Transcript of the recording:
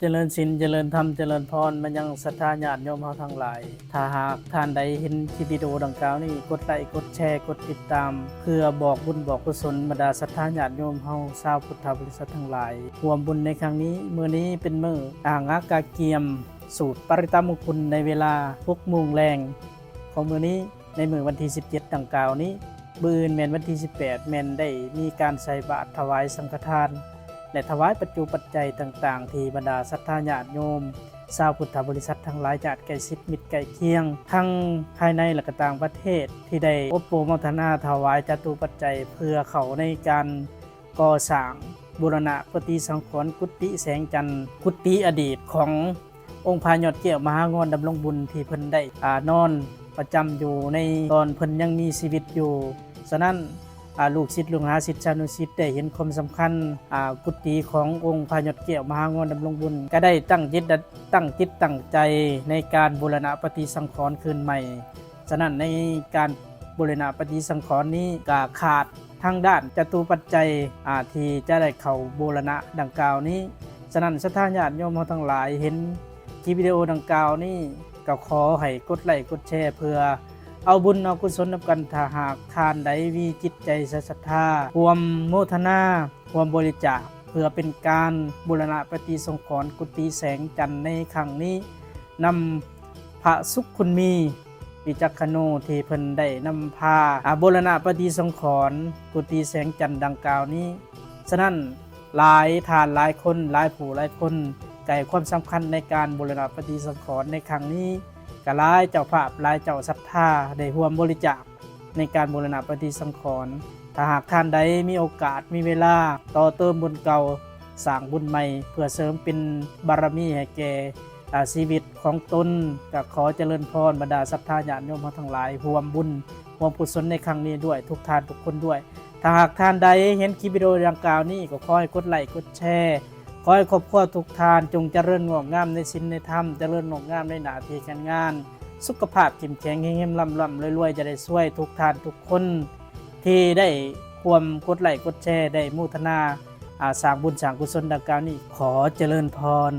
เจริญศีลเจริญธรรมเจริญพรมันยังศรัทธาญาติโยมเฮาทั้งหลายถ้าหากท่านใดเห็นคลิปวิดีโอดังกล่าวนี้กดไลค์กดแชร์กดติดตามเพื่อบอกบุญบอกกุศลบรรดาศรัทธาญาติโยมเฮาชาวพุทธบริษัททั้งหลายร่วมบุญในครั้งนี้มื้อนี้เป็นมื้ออ่างากาเกียมสูตรปริตามงคลในเวลา 6 โมงแลงของมื้อนี้ในมื้อวันที่ 17 ดังกล่าวนี้มื้ออื่นแม่นวันที่ 18 แม่นได้มีการใส่บาตรถวายสังฆทานและถวายปัจจุปัจจัยต่างๆที่บรรดาศรัทธาญาติโยมชาวพุทธบริษัททั้งหลายญาติใกล้ชิดมิตรใกล้เคียงทั้งภายในและก็ต่างประเทศที่ได้อบโปโมทนาถวายจตุปัจจัยเพื่อเขาในการก่อสร้างบูรณะปฏิสังขรณ์กุฏิแสงจันทร์กุฏิอดีตขององค์พระยอดเกล้า มหางอนดำรงบุญที่เพิ่นได้นอนประจำอยู่ในตอนเพิ่นยังมีชีวิตอยู่ฉะนั้นลูกศิษย์ลูกหาศิษย์ชานุศิษย์ได้เห็นความสำคัญกุฏิขององค์พระยอดเกล้า มหางอนดำรงบุญก็ได้ตั้งจิตตั้งใจในการบูรณะปฏิสังขรณ์คืนใหม่ฉะนั้นในการบูรณะปฏิสังขรณ์นี้ก็ขาดทางด้านจตุปัจจัยที่จะได้เข้าบูรณะดังกล่าวนี้ฉะนั้นศรัทธาญาติโยมทั้งหลายเห็นคลิปวิดีโอดังกล่าวนี้ก็ขอให้กดไลค์กดแชร์เพื่อเอาบุญเอากุศลนำกันถ้าหากทานใดมีจิตใจศรัทธาร่วมโมทนาร่วมบริจาคเพื่อเป็นการบูรณะปฏิสังขรณ์กุฏิแสงจันทร์ในครั้งนี้นำพระสุขคุณมีวิจักขโนที่เพิ่นได้นำพาบูรณะปฏิสังขรณ์กุฏิแสงจันทร์ดังกล่าวนี้ฉะนั้นหลายทานหลายคนหลายผู้หลายคนใจความสำคัญในการบูรณะปฏิสังขรณ์ในครั้งนี้ก็หลายเจ้าภาพหลายเจ้าศรัทธาได้ร่วมบริจาคในการบูรณะปฏิสังขรณ์ถ้าหากท่านใดมีโอกาสมีเวลาต่อเติมบุญเก่าสร้างบุญใหม่เพื่อเสริมเป็นบารมีให้แก่ชีวิตของตนก็ขอเจริญพรบรรดาศรัทธาญาติโยมทั้งหลายร่วมบุญร่วมกุศลในครั้งนี้ด้วยทุกท่านทุกคนด้วยถ้าหากท่านใดเห็นคลิปวิดีโอดังกล่าวนี้ก็ขอให้กดไลค์กดแชร์ขอให้ครอบครัวทุกท่านจงเจริญงอกงามในศีลในธรรมเจริญงอกงามในหน้าที่การงานสุขภาพเข้มแข็งเฮงๆร่ำๆรวยๆจะได้ช่วยทุกท่านทุกคนที่ได้ความกดไลค์กดแชร์ได้มุทนาสร้างบุญสร้างกุศลดังกล่าวนี้ขอเจริญพร